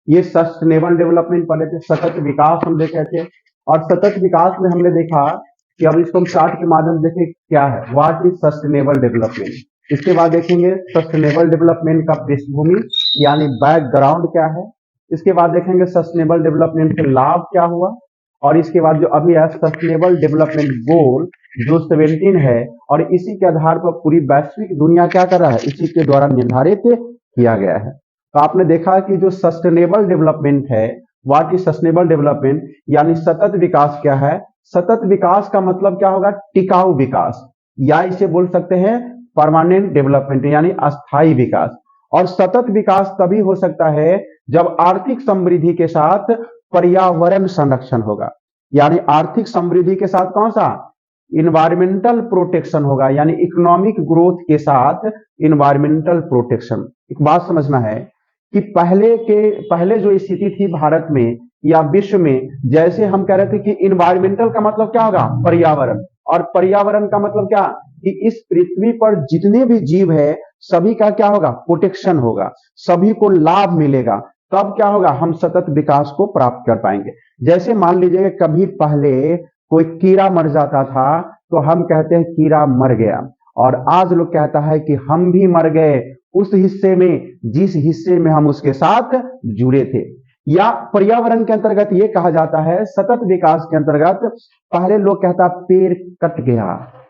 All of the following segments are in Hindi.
ये सस्टेनेबल डेवलपमेंट पढ़े थे, सतत विकास हम देखे थे। और सतत विकास में हमने देखा कि अब इसको हम चार्ट के माध्यम से देखें क्या है, व्हाट इज सस्टेनेबल डेवलपमेंट। इसके बाद देखेंगे सस्टेनेबल डेवलपमेंट का पृष्ठभूमि यानी बैकग्राउंड क्या है। इसके बाद देखेंगे सस्टेनेबल डेवलपमेंट के लाभ क्या हुआ। और इसके बाद जो अभी है सस्टेनेबल डेवलपमेंट गोल जो 17 है, और इसी के आधार पर पूरी वैश्विक दुनिया क्या कर रहा है, इसी के द्वारा निर्धारित किया गया है। तो आपने देखा कि जो सस्टेनेबल डेवलपमेंट है, व्हाट इज सस्टेनेबल डेवलपमेंट यानी सतत विकास क्या है। सतत विकास का मतलब क्या होगा, टिकाऊ विकास, या इसे बोल सकते हैं परमानेंट डेवलपमेंट यानी अस्थायी विकास। और सतत विकास तभी हो सकता है जब आर्थिक समृद्धि के साथ पर्यावरण संरक्षण होगा, यानी आर्थिक समृद्धि के साथ कौन सा, इन्वायरमेंटल प्रोटेक्शन होगा, यानी इकोनॉमिक ग्रोथ के साथ इन्वायरमेंटल प्रोटेक्शन। एक बात समझना है कि पहले जो स्थिति थी भारत में या विश्व में, जैसे हम कह रहे थे कि इन्वायरमेंटल का मतलब क्या होगा, पर्यावरण, और पर्यावरण का मतलब क्या कि इस पृथ्वी पर जितने भी जीव है सभी का क्या होगा, प्रोटेक्शन होगा, सभी को लाभ मिलेगा, तब क्या होगा, हम सतत विकास को प्राप्त कर पाएंगे। जैसे मान लीजिए कभी पहले कोई कीड़ा मर जाता था तो हम कहते हैं कीड़ा मर गया, और आज लोग कहता है कि हम भी मर गए उस हिस्से में जिस हिस्से में हम उसके साथ जुड़े थे। या पर्यावरण के अंतर्गत ये कहा जाता है, सतत विकास के अंतर्गत पहले लोग कहता पेड़ कट गया,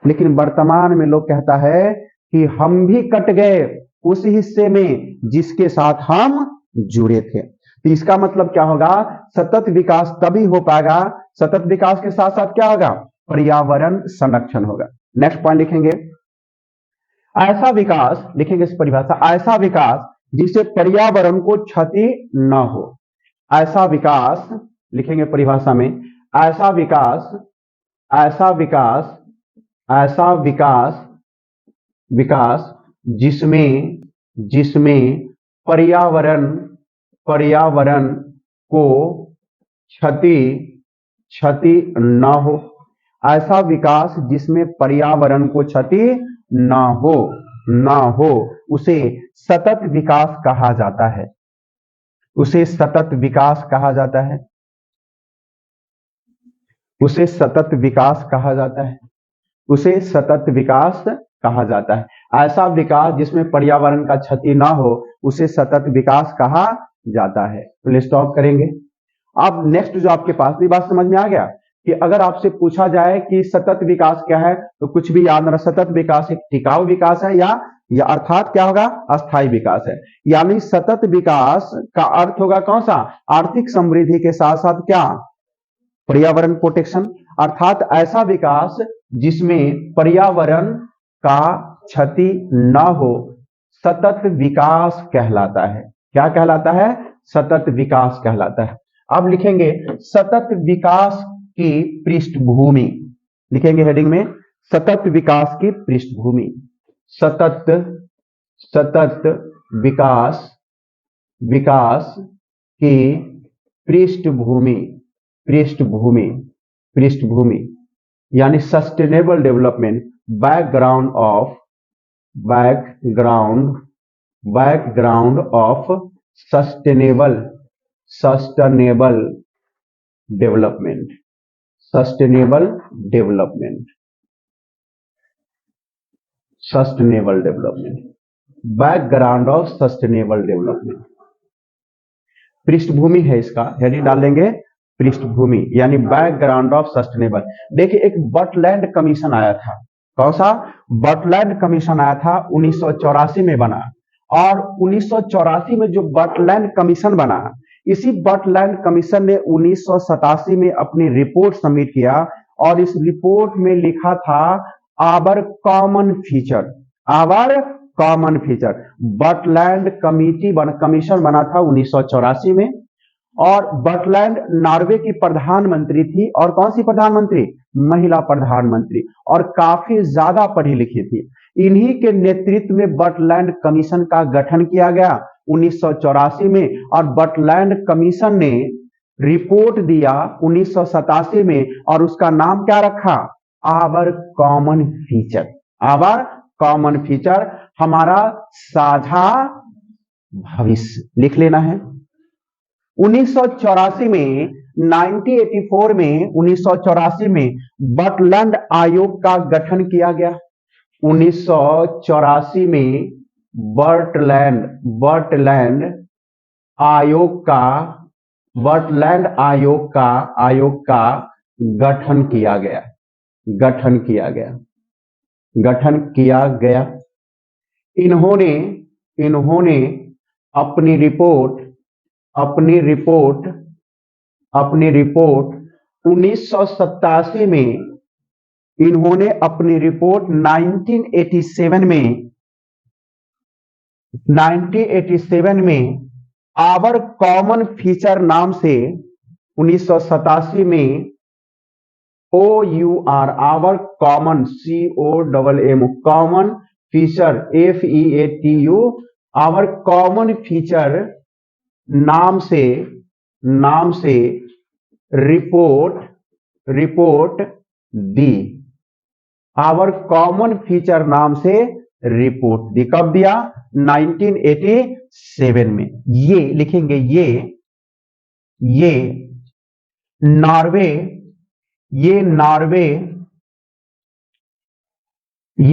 लेकिन वर्तमान में लोग कहता है कि हम भी कट गए उस हिस्से में जिसके साथ हम जुड़े थे। तो इसका मतलब क्या होगा, सतत विकास तभी हो पाएगा, सतत विकास के साथ साथ क्या होगा, पर्यावरण संरक्षण होगा। नेक्स्ट पॉइंट लिखेंगे, ऐसा विकास, लिखेंगे इस परिभाषा, ऐसा विकास जिससे पर्यावरण को क्षति न हो। ऐसा विकास लिखेंगे परिभाषा में, ऐसा विकास, ऐसा विकास, ऐसा विकास, विकास जिसमें जिसमें पर्यावरण पर्यावरण को क्षति क्षति न हो। ऐसा विकास जिसमें पर्यावरण को क्षति न हो उसे सतत विकास कहा जाता है, उसे सतत विकास कहा जाता है, उसे सतत विकास कहा जाता है, उसे सतत विकास कहा जाता है। ऐसा विकास जिसमें पर्यावरण का क्षति ना हो उसे सतत विकास कहा जाता है। तो स्टॉप करेंगे। अब नेक्स्ट जो आपके पास, ये बात समझ में आ गया कि अगर आपसे पूछा जाए कि सतत विकास क्या है तो कुछ भी याद न रहे, सतत विकास एक टिकाऊ विकास है, या अर्थात क्या होगा, अस्थायी विकास है। यानी सतत विकास का अर्थ होगा कौन सा, आर्थिक समृद्धि के साथ साथ क्या, पर्यावरण प्रोटेक्शन, अर्थात ऐसा विकास जिसमें पर्यावरण का क्षति न हो सतत विकास कहलाता है। क्या कहलाता है, सतत विकास कहलाता है। अब लिखेंगे सतत विकास की पृष्ठभूमि, लिखेंगे हेडिंग में सतत विकास की पृष्ठभूमि, सतत सतत विकास विकास की पृष्ठभूमि पृष्ठभूमि पृष्ठभूमि यानी sustainable development, background of background background of sustainable sustainable development, sustainable development, sustainable development, background of sustainable development. पृष्ठभूमि है इसका, हेडिंग डालेंगे पृष्ठभूमि यानी बैकग्राउंड ऑफ सस्टेनेबल। देखिए एक बटलैंड कमीशन आया था, कौन सा, बटलैंड कमीशन आया था 1984 में बना, और 1984 में जो बटलैंड कमीशन बना, इसी बटलैंड कमीशन ने 1987 में अपनी रिपोर्ट सबमिट किया, और इस रिपोर्ट में लिखा था our common feature, our common feature. Brundtland commission बना था 1984 में, और बटलैंड नॉर्वे की प्रधानमंत्री थी, और कौन सी प्रधानमंत्री, महिला प्रधानमंत्री, और काफी ज्यादा पढ़ी लिखी थी। इन्हीं के नेतृत्व में बटलैंड कमीशन का गठन किया गया 1984 में, और बटलैंड कमीशन ने रिपोर्ट दिया 1987 में, और उसका नाम क्या रखा, our common feature, our common feature, हमारा साझा भविष्य। लिख लेना है, 1984 में 1984 में 1984 में बटलैंड आयोग का गठन किया गया। 1984 में बटलैंड बटलैंड आयोग का गठन किया गया। इन्होंने अपनी रिपोर्ट 1987 में, इन्होंने अपनी रिपोर्ट 1987 में आवर कॉमन फीचर नाम से 1987 में OUR our common COMM common feature FEATU our common feature नाम से रिपोर्ट दी। आवर कॉमन फीचर नाम से रिपोर्ट दी। कब दिया? 1987 में। ये लिखेंगे, ये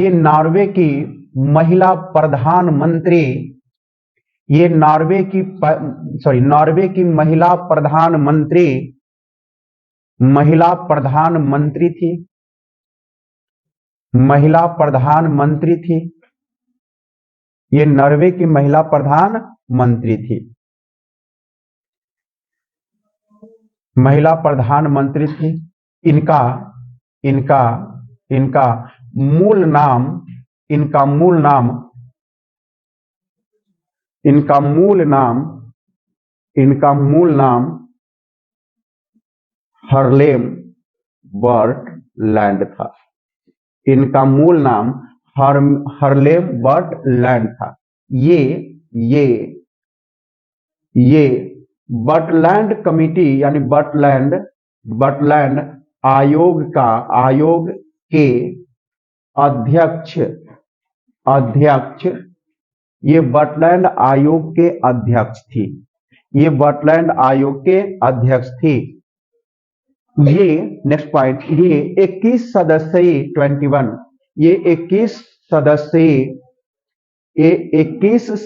नॉर्वे की महिला प्रधानमंत्री, नॉर्वे की महिला प्रधानमंत्री थी। ये नॉर्वे की महिला प्रधानमंत्री थी। इनका मूल नाम हार्लेम बर्टलैंड था। इनका मूल नाम हार्लेम बर्टलैंड था। ये बटलैंड कमिटी यानी बटलैंड आयोग के अध्यक्ष, ये बटलैंड आयोग के अध्यक्ष थी। ये नेक्स्ट पॉइंट, ये 21 सदस्यीय 21 ये 21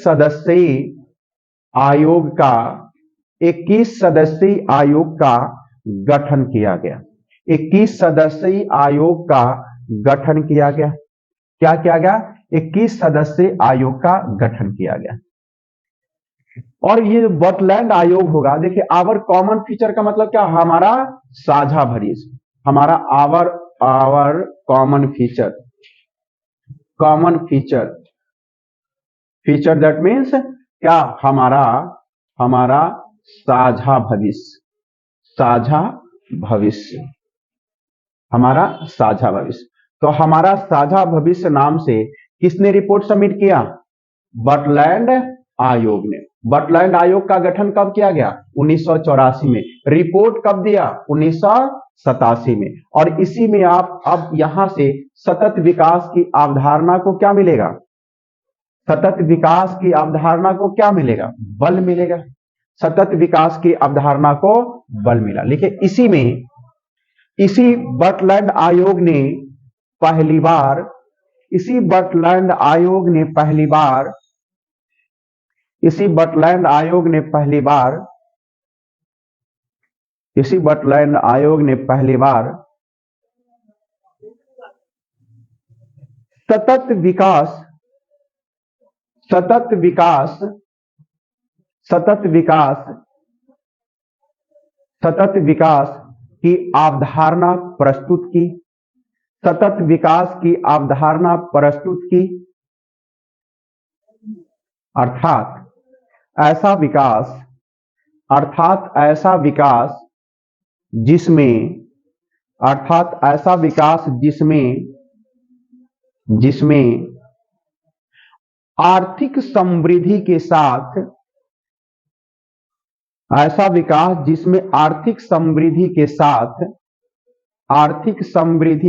सदस्यीय आयोग का गठन किया गया। 21 सदस्यीय आयोग का गठन किया गया। क्या किया गया? 21 सदस्यीय आयोग का गठन किया गया। और ये बटलैंड आयोग होगा, देखिए आवर कॉमन फीचर का मतलब क्या? हमारा साझा भविष्य, हमारा our common feature that means क्या? हमारा साझा भविष्य, हमारा साझा भविष्य। तो हमारा साझा भविष्य नाम से किसने रिपोर्ट सबमिट किया? बटलैंड आयोग ने। बटलैंड आयोग का गठन कब किया गया? 1984 में। रिपोर्ट कब दिया? 1987 में। और इसी में आप अब यहां से सतत विकास की अवधारणा को क्या मिलेगा? सतत विकास की अवधारणा को क्या मिलेगा? बल मिलेगा। सतत विकास की अवधारणा को बल मिला। लिखिए, इसी बटलैंड आयोग ने पहली बार इसी बटलैंड आयोग ने पहली बार सतत विकास की अवधारणा प्रस्तुत की। अर्थात ऐसा विकास जिसमें आर्थिक समृद्धि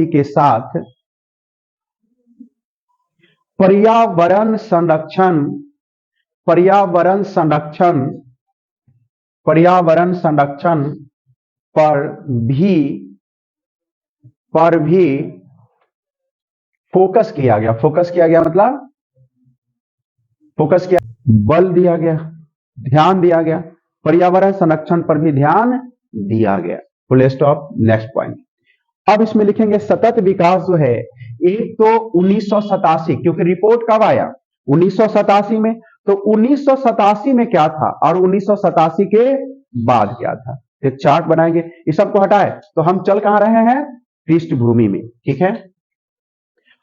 के साथ पर्यावरण संरक्षण पर्यावरण संरक्षण पर भी फोकस किया गया। फोकस किया गया मतलब फोकस किया, बल दिया गया, ध्यान दिया गया। पर्यावरण संरक्षण पर भी ध्यान दिया गया। Full stop. Next point. अब इसमें लिखेंगे सतत विकास जो है, एक तो 1987, क्योंकि रिपोर्ट कब आया 1987 में, तो 1987 में क्या था और 1987 के बाद क्या था, एक चार्ट बनाएंगे। इस सबको हटाए तो हम चल कहां रहे हैं, पृष्ठभूमि में। ठीक है,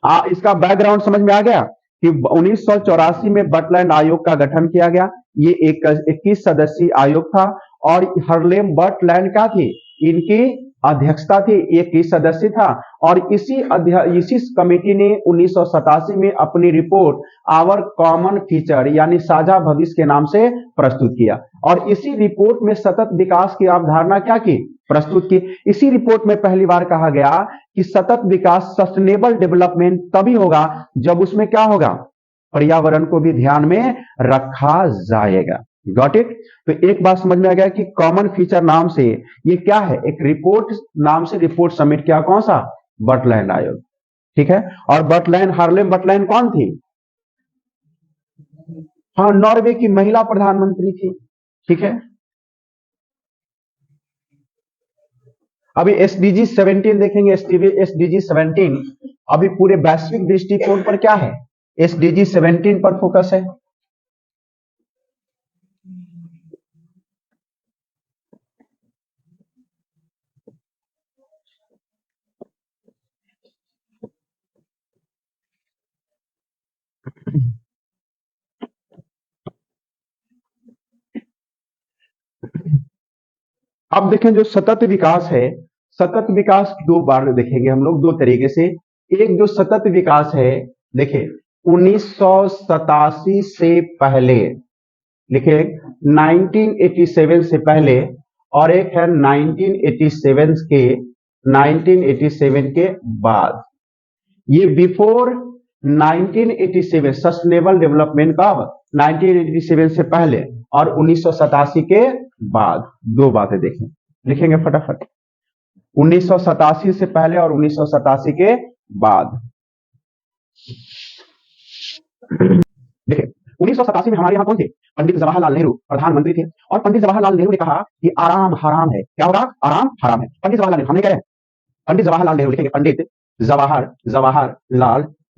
इसका बैकग्राउंड समझ में आ गया कि 1984 में बर्टलैंड आयोग का गठन किया गया। ये एक 21 सदस्यीय आयोग था और हार्लेम बर्टलैंड क्या थी, इनकी अध्यक्षता थी। ये 21 सदस्य था और इसी कमेटी ने 1987 में अपनी रिपोर्ट आवर कॉमन फ्यूचर यानी साझा भविष्य के नाम से प्रस्तुत किया और इसी रिपोर्ट में सतत विकास की अवधारणा क्या की, प्रस्तुत की। इसी रिपोर्ट में पहली बार कहा गया कि सतत विकास सस्टेनेबल डेवलपमेंट तभी होगा जब उसमें क्या होगा, पर्यावरण को भी ध्यान में रखा जाएगा। Got it. तो एक बात समझ में आ गया कि कॉमन फीचर नाम से ये क्या है, एक रिपोर्ट नाम से रिपोर्ट सबमिट किया, कौन सा, बर्टलैंड आयोग। ठीक है, और बर्टलैंड, हार्लेम बर्टलैंड कौन थी, हाँ, नॉर्वे की महिला प्रधानमंत्री थी। ठीक है, अभी एसडीजी 17 देखेंगे। एसडीजी 17 अभी पूरे वैश्विक दृष्टिकोण पर क्या है, एसडीजी 17 पर फोकस है। अब देखें जो सतत विकास है, सतत विकास दो बार देखेंगे हम लोग, दो तरीके से। एक जो सतत विकास है, देखिए 1987 से पहले, लिखे 1987 से पहले, और एक है 1987 के बाद। ये बिफोर 1987 सस्टेनेबल डेवलपमेंट का 1987 से पहले और 1987 के बाद, दो बातें देखें, लिखेंगे फटाफट। 1987 से पहले और 1987 के बाद। देखिए 1987 में हमारे यहां कौन थे, पंडित जवाहरलाल नेहरू प्रधानमंत्री थे और पंडित जवाहरलाल नेहरू ने कहा कि आराम हराम है। क्या होगा, आराम हराम है। पंडित जवाहरलाल नेहरू, हमने कह रहे हैं पंडित जवाहरलाल नेहरू, लिखेंगे पंडित जवाहरलाल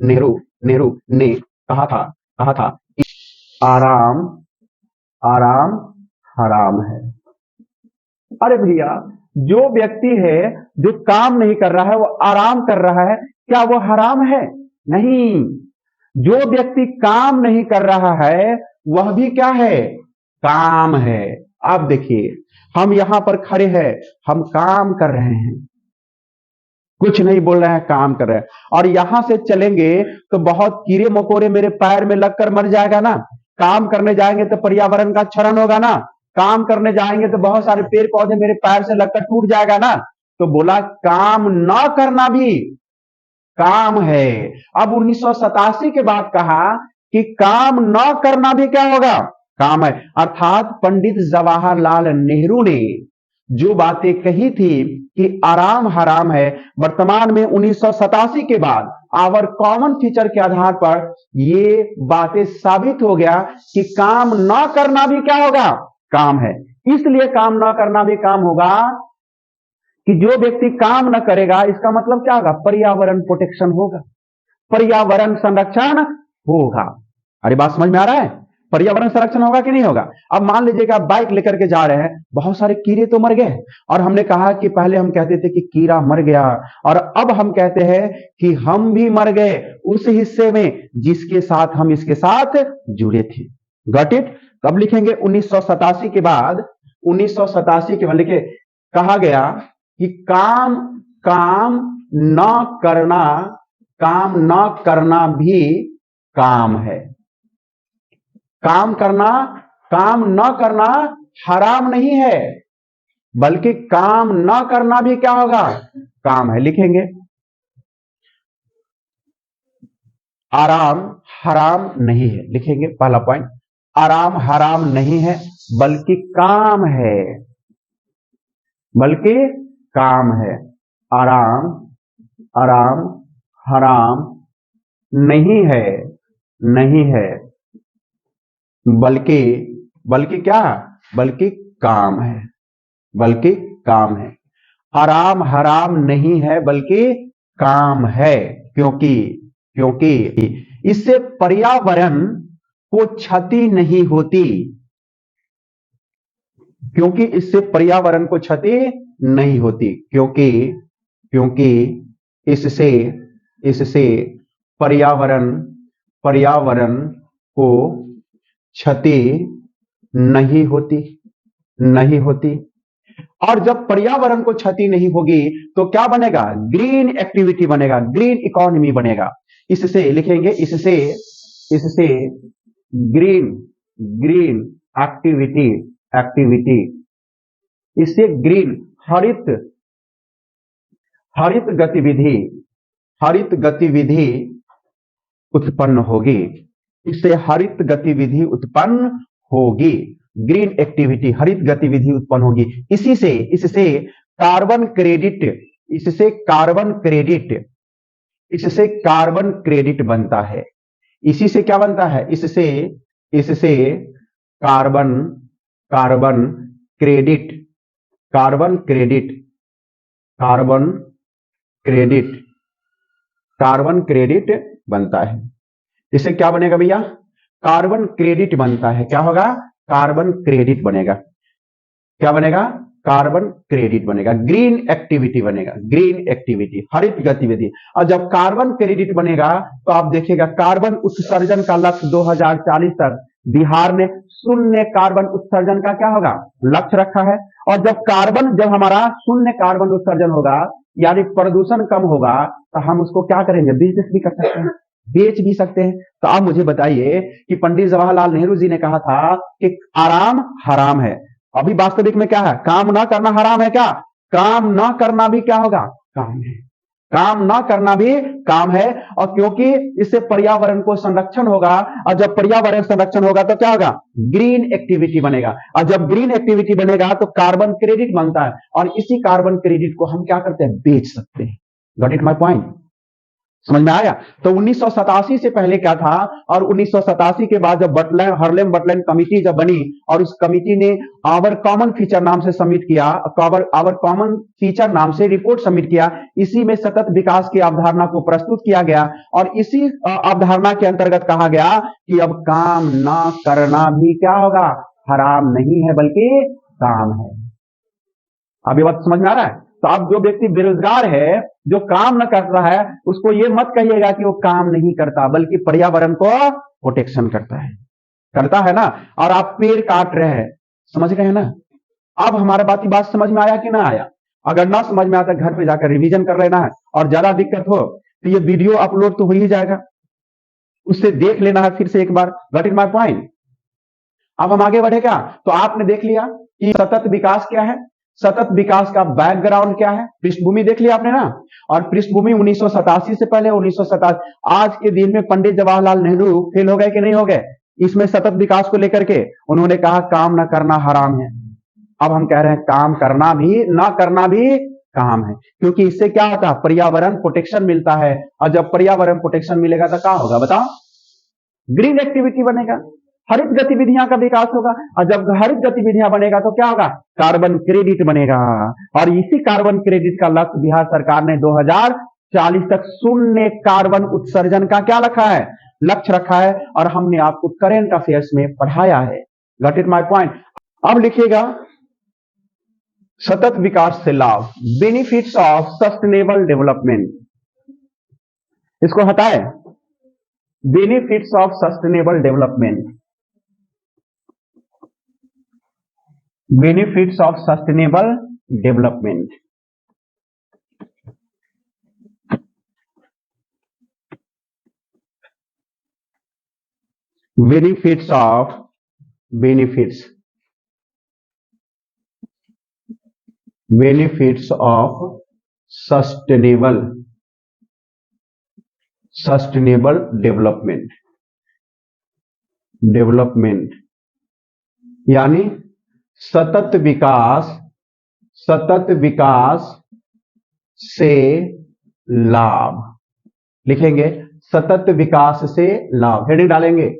नेहरू ने कहा था कि आराम हराम है। अरे भैया, जो व्यक्ति है जो काम नहीं कर रहा है वो आराम कर रहा है, क्या वो हराम है, नहीं। जो व्यक्ति काम नहीं कर रहा है वह भी क्या है, काम है। आप देखिए हम यहां पर खड़े हैं, हम काम कर रहे हैं, कुछ नहीं बोल रहे हैं, काम कर रहे हैं। और यहां से चलेंगे तो बहुत कीड़े मकोड़े मेरे पैर में लगकर मर जाएगा ना। काम करने जाएंगे तो पर्यावरण का क्षरण होगा ना। काम करने जाएंगे तो बहुत सारे पेड़ पौधे मेरे पैर से लगकर टूट जाएगा ना। तो बोला काम न करना भी काम है। अब 1987 के बाद कहा कि काम न करना भी क्या होगा, काम है। अर्थात पंडित जवाहरलाल नेहरू ने जो बातें कही थी कि आराम हराम है, वर्तमान में 1987 के बाद आवर कॉमन फीचर के आधार पर ये बातें साबित हो गया कि काम न करना भी क्या होगा, काम है। इसलिए काम न करना भी काम होगा कि जो व्यक्ति काम न करेगा, इसका मतलब क्या होगा, पर्यावरण प्रोटेक्शन होगा, पर्यावरण संरक्षण होगा। अरे बात समझ में आ रहा है, पर्यावरण संरक्षण होगा कि नहीं होगा। अब मान लीजिए कि आप बाइक लेकर के जा रहे हैं, बहुत सारे कीड़े तो मर गए, और हमने कहा कि पहले हम कहते थे कि कीड़ा मर गया, और अब हम कहते हैं कि हम भी मर गए उस हिस्से में जिसके साथ हम इसके साथ जुड़े थे। Got it. तब लिखेंगे 1987 के बाद, 1987 के बाद लिखे, कहा गया कि काम न करना भी काम है। काम न करना हराम नहीं है, बल्कि काम न करना भी क्या होगा, काम है। लिखेंगे आराम हराम नहीं है, लिखेंगे पहला पॉइंट। आराम हराम नहीं है बल्कि काम है, बल्कि काम है। आराम आराम हराम नहीं है, नहीं है, बल्कि बल्कि क्या, बल्कि काम है, बल्कि काम है। आराम हराम नहीं है बल्कि काम है, क्योंकि क्योंकि इससे पर्यावरण को क्षति नहीं होती, क्योंकि इससे पर्यावरण को क्षति नहीं होती, क्योंकि क्योंकि इससे इससे पर्यावरण पर्यावरण को क्षति नहीं होती, नहीं होती। और जब पर्यावरण को क्षति नहीं होगी तो क्या बनेगा, ग्रीन एक्टिविटी बनेगा, ग्रीन इकोनॉमी बनेगा। इससे लिखेंगे, इससे इससे ग्रीन ग्रीन एक्टिविटी एक्टिविटी इससे ग्रीन हरित हरित गतिविधि हरित गतिविधि उत्पन्न होगी, इससे हरित गतिविधि उत्पन्न होगी, ग्रीन एक्टिविटी हरित गतिविधि उत्पन्न होगी। इसी से इससे कार्बन क्रेडिट इससे कार्बन क्रेडिट इससे कार्बन क्रेडिट बनता है। इसी से क्या बनता है, इससे इससे carbon carbon credit carbon credit carbon credit carbon credit बनता है। इससे क्या बनेगा भैया, कार्बन क्रेडिट बनता है। क्या होगा, कार्बन क्रेडिट बनेगा। क्या बनेगा, कार्बन क्रेडिट बनेगा, ग्रीन एक्टिविटी बनेगा, ग्रीन एक्टिविटी हरित गतिविधि। और जब कार्बन क्रेडिट बनेगा तो आप देखिएगा कार्बन उत्सर्जन का लक्ष्य 2040 तक बिहार ने शून्य कार्बन उत्सर्जन का क्या होगा, लक्ष्य रखा है। और जब हमारा शून्य कार्बन उत्सर्जन होगा यानी प्रदूषण कम होगा तो हम उसको क्या करेंगे, बिजनेस भी कर सकते हैं, बेच भी सकते हैं। तो आप मुझे बताइए कि पंडित जवाहरलाल नेहरू जी ने कहा था कि आराम हराम है, अभी वास्तविक में क्या है, काम ना करना हराम है क्या, काम ना करना भी क्या होगा, काम है, काम ना करना भी काम है। और क्योंकि इससे पर्यावरण को संरक्षण होगा, और जब पर्यावरण संरक्षण होगा तो क्या होगा, ग्रीन एक्टिविटी बनेगा। और जब ग्रीन एक्टिविटी बनेगा तो कार्बन क्रेडिट बनता है, और इसी कार्बन क्रेडिट को हम क्या करते हैं, बेच सकते हैं। गॉट इट माय पॉइंट, समझ में आया। तो 1987 से पहले क्या था, और 1987 के बाद जब हर्लेम बटलैंड कमिटी जब बनी और उस कमिटी ने आवर कॉमन फीचर नाम से सबमिट किया, आवर कॉमन फीचर नाम से रिपोर्ट सबमिट किया, इसी में सतत विकास की अवधारणा को प्रस्तुत किया गया। और इसी अवधारणा के अंतर्गत कहा गया कि अब काम ना करना भी क्या होगा, हराम नहीं है बल्कि काम है। अब ये बात समझ में आ रहा है। तो अब जो व्यक्ति बेरोजगार है, जो काम न कर रहा है, उसको ये मत कहिएगा कि वो काम नहीं करता, बल्कि पर्यावरण को प्रोटेक्शन करता है ना। और आप पेड़ काट रहे हैं, समझ रहे हैं ना। अब हमारे बात समझ में आया कि ना आया। अगर ना समझ में आता घर पे जाकर रिवीजन कर लेना है, और ज्यादा दिक्कत हो तो ये वीडियो अपलोड तो हो ही जाएगा, उससे देख लेना है फिर से एक बार। Got it my point. अब हम आगे बढ़े क्या, तो आपने देख लिया कि सतत विकास क्या है, सतत विकास का बैकग्राउंड क्या है, पृष्ठभूमि देख लिया आपने ना। और पृष्ठभूमि 1987 से पहले 1987, आज के दिन में पंडित जवाहरलाल नेहरू फेल हो गए कि नहीं हो गए इसमें सतत विकास को लेकर के। उन्होंने कहा काम ना करना हराम है। अब हम कह रहे हैं काम करना भी ना करना भी काम है, क्योंकि इससे क्या होता है, पर्यावरण प्रोटेक्शन मिलता है। और जब पर्यावरण प्रोटेक्शन मिलेगा तो क्या होगा बताओ, ग्रीन एक्टिविटी बनेगा, हरित गतिविधियां का विकास होगा। और जब हरित गतिविधियां बनेगा तो क्या होगा, कार्बन क्रेडिट बनेगा। और इसी कार्बन क्रेडिट का लक्ष्य बिहार सरकार ने 2040 तक शून्य कार्बन उत्सर्जन का क्या रखा है, लक्ष्य रखा है। और हमने आपको करेंट अफेयर्स में पढ़ाया है। Got it my point. अब लिखिएगा सतत विकास से लाभ, बेनिफिट्स ऑफ सस्टेनेबल डेवलपमेंट। इसको हटाए, benefits of sustainable development, benefits of sustainable development. Benefits of benefits of sustainable development यानी सतत विकास से लाभ लिखेंगे। सतत विकास से लाभ, हेडिंग डालेंगे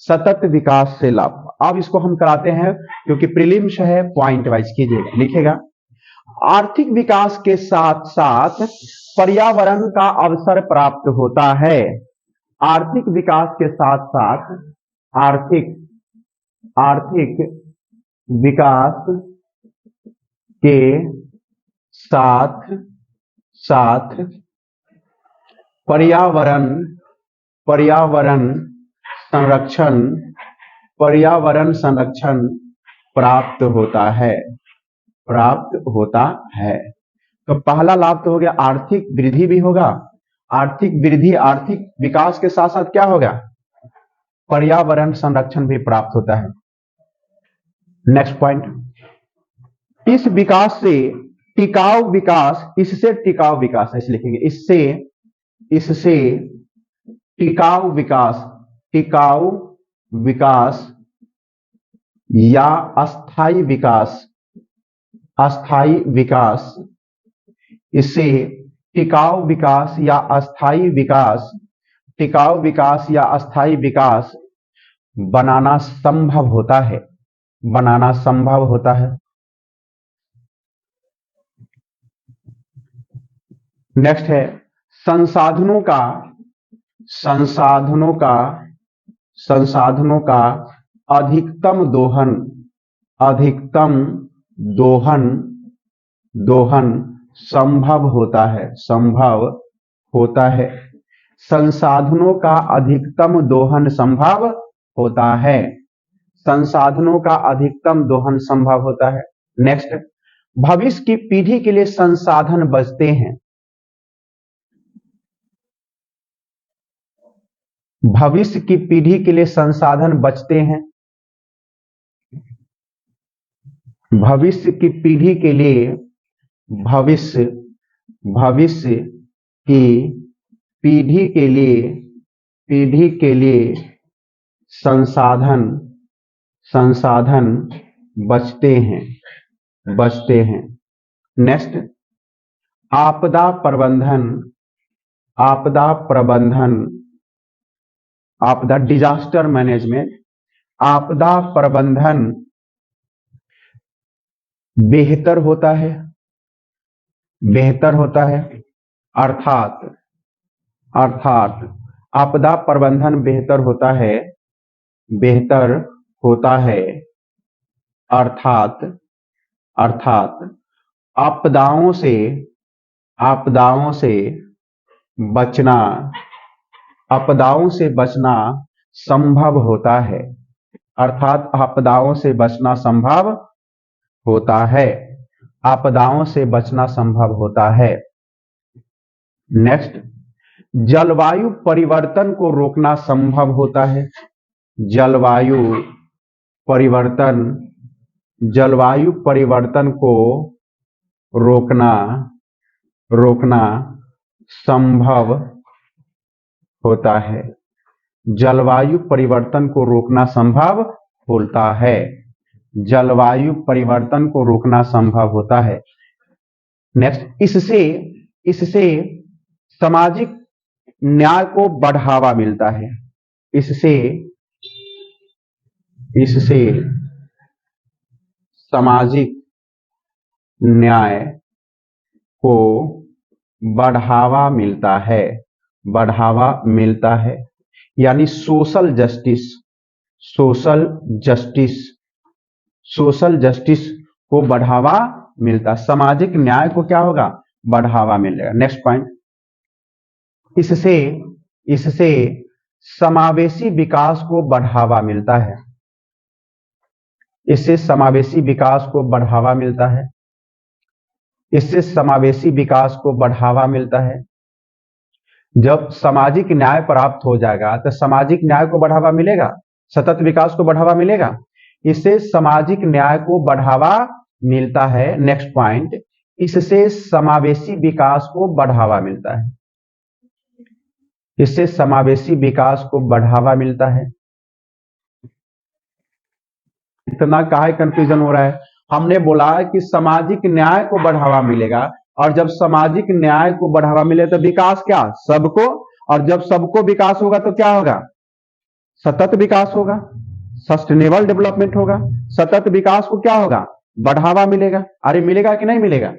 सतत विकास से लाभ। अब इसको हम कराते हैं क्योंकि प्रीलिम्स है, पॉइंट वाइज कीजिएगा। लिखेगा आर्थिक विकास के साथ साथ पर्यावरण का अवसर प्राप्त होता है। आर्थिक विकास के साथ साथ आर्थिक विकास के साथ साथ पर्यावरण संरक्षण प्राप्त होता है। तो पहला लाभ तो हो गया, आर्थिक वृद्धि भी होगा। आर्थिक वृद्धि, आर्थिक विकास के साथ साथ क्या होगा, पर्यावरण संरक्षण भी प्राप्त होता है। नेक्स्ट पॉइंट, इस विकास से टिकाऊ विकास, इससे टिकाऊ विकास ऐसे लिखेंगे, इससे टिकाऊ विकास या अस्थायी विकास, इससे टिकाऊ विकास या अस्थायी विकास बनाना संभव होता है। नेक्स्ट है संसाधनों का अधिकतम दोहन संभव होता है। संसाधनों का अधिकतम दोहन संभव होता है। नेक्स्ट, भविष्य की पीढ़ी के लिए संसाधन बचते हैं। भविष्य की पीढ़ी के लिए संसाधन बचते हैं। भविष्य की पीढ़ी के लिए संसाधन बचते हैं। नेक्स्ट, आपदा डिजास्टर मैनेजमेंट, आपदा प्रबंधन बेहतर होता है। अर्थात आपदा प्रबंधन बेहतर होता है। अर्थात आपदाओं से बचना संभव होता है। नेक्स्ट, जलवायु परिवर्तन को रोकना संभव होता है। जलवायु परिवर्तन को रोकना संभव होता है। जलवायु परिवर्तन को रोकना संभव होता है। नेक्स्ट, इससे सामाजिक न्याय को बढ़ावा मिलता है। इससे सामाजिक न्याय को बढ़ावा मिलता है। यानी सोशल जस्टिस को बढ़ावा मिलता, सामाजिक न्याय को क्या होगा, बढ़ावा मिलेगा। नेक्स्ट पॉइंट, इससे समावेशी विकास को बढ़ावा मिलता है। इससे समावेशी विकास को बढ़ावा मिलता है। जब सामाजिक न्याय प्राप्त हो जाएगा तो सामाजिक न्याय को बढ़ावा मिलेगा, सतत विकास को बढ़ावा मिलेगा। इससे सामाजिक न्याय को बढ़ावा मिलता है। नेक्स्ट पॉइंट, इससे समावेशी विकास को बढ़ावा मिलता है। इससे समावेशी विकास को बढ़ावा मिलता है। इतना काहे कंफ्यूजन हो रहा है? हमने बोला कि सामाजिक न्याय को बढ़ावा मिलेगा, और जब सामाजिक न्याय को बढ़ावा मिले तो विकास क्या? सबको। और जब सबको विकास होगा तो क्या होगा? सतत विकास होगा, सस्टेनेबल डेवलपमेंट होगा। सतत विकास को क्या होगा? बढ़ावा मिलेगा। अरे मिलेगा कि नहीं मिलेगा?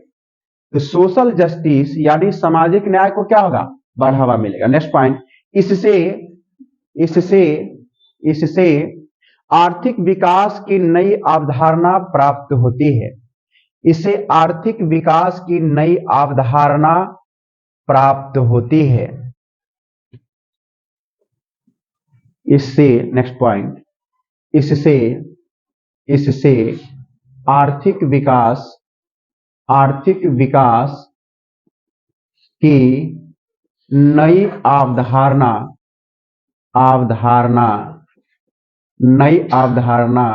तो सोशल जस्टिस यानी सामाजिक न्याय को क्या होगा? बढ़ावा मिलेगा। नेक्स्ट पॉइंट, इससे इससे इससे आर्थिक विकास की नई अवधारणा प्राप्त होती है। इससे आर्थिक विकास की नई अवधारणा प्राप्त होती है। इससे, नेक्स्ट पॉइंट, इससे इससे आर्थिक विकास की नई अवधारणा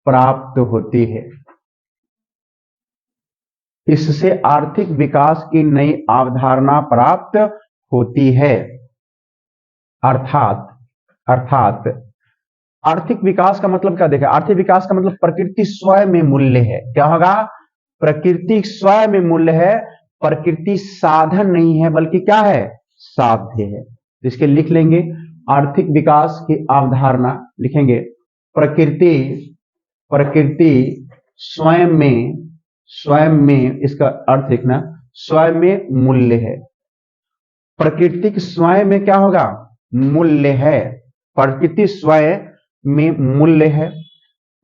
प्राप्त होती है। इससे आर्थिक विकास की नई अवधारणा प्राप्त होती है। अर्थात आर्थिक विकास का मतलब क्या? देखा, आर्थिक विकास का मतलब प्रकृति स्वयं में मूल्य है। क्या होगा? प्रकृति स्वयं में मूल्य है। प्रकृति साधन नहीं है, बल्कि क्या है? साध्य है। तो इसके लिख लेंगे, आर्थिक विकास की अवधारणा लिखेंगे, प्रकृति स्वयं में, इसका अर्थ लिखना, स्वयं में मूल्य है। प्रकृति स्वयं में क्या होगा? मूल्य है। प्रकृति स्वयं में मूल्य है।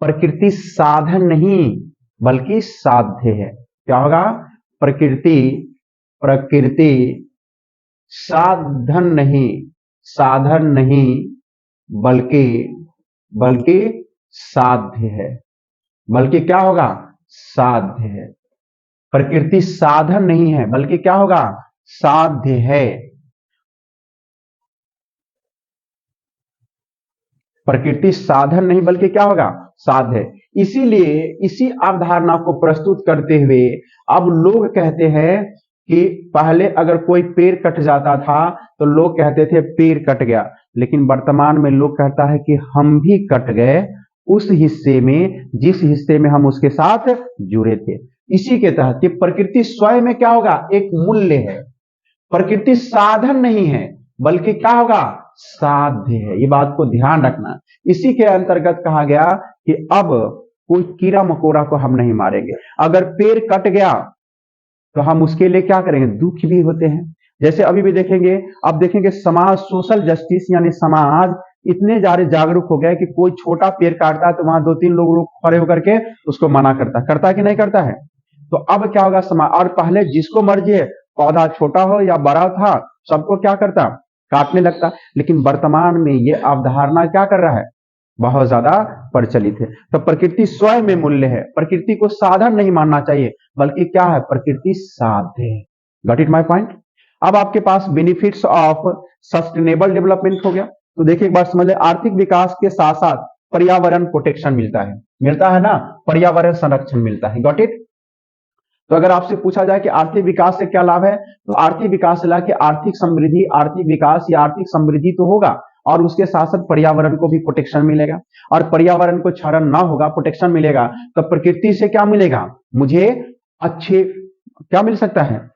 प्रकृति साधन नहीं बल्कि साध्य है। क्या होगा? प्रकृति साधन नहीं बल्कि साध्य है। बल्कि क्या होगा? साध्य है। प्रकृति साधन नहीं है बल्कि क्या होगा? साध्य है। प्रकृति साधन नहीं बल्कि क्या होगा? साध्य है। इसीलिए इसी अवधारणा को प्रस्तुत करते हुए अब लोग कहते हैं कि पहले अगर कोई पेड़ कट जाता था तो लोग कहते थे पेड़ कट गया, लेकिन वर्तमान में लोग कहता है कि हम भी कट गए उस हिस्से में जिस हिस्से में हम उसके साथ जुड़े थे। इसी के तहत कि प्रकृति स्वयं में क्या होगा? एक मूल्य है। प्रकृति साधन नहीं है बल्कि क्या होगा? साध्य है। ये बात को ध्यान रखना। इसी के अंतर्गत कहा गया कि अब कोई कीड़ा मकोड़ा को हम नहीं मारेंगे। अगर पेड़ कट गया तो हम उसके लिए क्या करेंगे? दुख भी होते हैं। जैसे अभी भी देखेंगे, अब देखेंगे समाज, सोशल जस्टिस यानी समाज इतने ज्यादा जागरूक हो गया कि कोई छोटा पेड़ काटता है तो वहां 2-3 लोग खड़े होकर के उसको मना करता है कि नहीं करता है? तो अब क्या होगा? समाज, और पहले जिसको मर्जी है, पौधा छोटा हो या बड़ा था, सबको क्या करता? काटने लगता। लेकिन वर्तमान में ये अवधारणा क्या कर रहा है? बहुत ज्यादा प्रचलित है। तो प्रकृति स्वयं में मूल्य है। प्रकृति को साधन नहीं मानना चाहिए बल्कि क्या है? प्रकृति साध्य है। Got it my point? अब आपके पास बेनिफिट्स ऑफ सस्टेनेबल डेवलपमेंट हो गया। तो देखिए एक बार समझ ले, आर्थिक विकास के साथ साथ पर्यावरण प्रोटेक्शन मिलता है ना, पर्यावरण संरक्षण मिलता है। Got it? तो अगर आपसे पूछा जाए कि आर्थिक विकास से क्या लाभ है, तो आर्थिक विकास से लाभ कि आर्थिक समृद्धि, आर्थिक विकास या आर्थिक समृद्धि तो होगा, और उसके साथ साथ पर्यावरण को भी प्रोटेक्शन मिलेगा। और पर्यावरण को क्षरण ना होगा, प्रोटेक्शन मिलेगा, तो प्रकृति से क्या मिलेगा? मुझे अच्छे क्या मिल सकता है?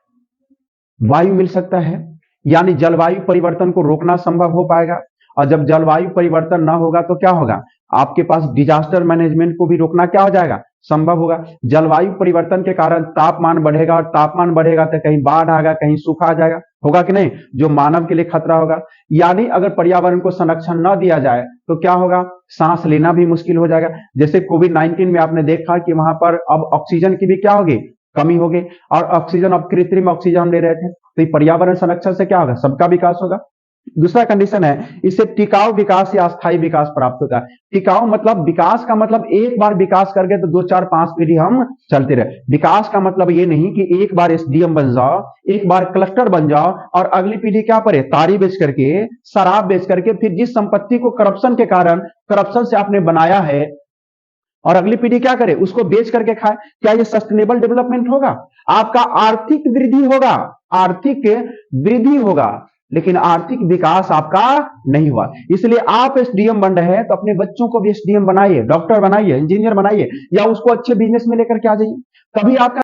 वायु मिल सकता है, यानी जलवायु परिवर्तन को रोकना संभव हो पाएगा। और जब जलवायु परिवर्तन ना होगा तो क्या होगा? आपके पास डिजास्टर मैनेजमेंट को भी रोकना क्या हो जाएगा? संभव होगा। जलवायु परिवर्तन के कारण तापमान बढ़ेगा, और तापमान बढ़ेगा तो कहीं बाढ़ आएगा, कहीं सूखा आ जाएगा, होगा कि नहीं? जो मानव के लिए खतरा होगा। यानी अगर पर्यावरण को संरक्षण न दिया जाए तो क्या होगा? सांस लेना भी मुश्किल हो जाएगा। जैसे कोविड-19 में आपने देखा कि वहां पर अब ऑक्सीजन की भी क्या होगी? कमी होगी, और ऑक्सीजन, अब कृत्रिम ऑक्सीजन हम ले रहे थे। तो पर्यावरण संरक्षण से क्या होगा? सबका विकास होगा। दूसरा कंडीशन है, इससे टिकाऊ विकास या अस्थायी विकास प्राप्त होता है। टिकाऊ मतलब, विकास का मतलब एक बार विकास कर गए तो 2, 4, 5 पीढ़ी हम चलते रहे। विकास का मतलब ये नहीं कि एक बार एसडीएम बन जाओ, एक बार कलेक्टर बन जाओ, और अगली पीढ़ी क्या करे? ताड़ी बेच करके, शराब बेच करके, फिर जिस संपत्ति को करप्शन के कारण, करप्शन से आपने बनाया है, और अगली पीढ़ी क्या करे? उसको बेच करके खाए। क्या ये सस्टेनेबल डेवलपमेंट होगा? आपका आर्थिक वृद्धि होगा, आर्थिक वृद्धि होगा, लेकिन आर्थिक विकास आपका नहीं हुआ। इसलिए आप एसडीएम बन रहे हैं तो अपने बच्चों को भी एसडीएम बनाइए, डॉक्टर बनाइए, इंजीनियर बनाइए, या उसको अच्छे बिजनेस में लेकर के आ जाइए, तभी आपका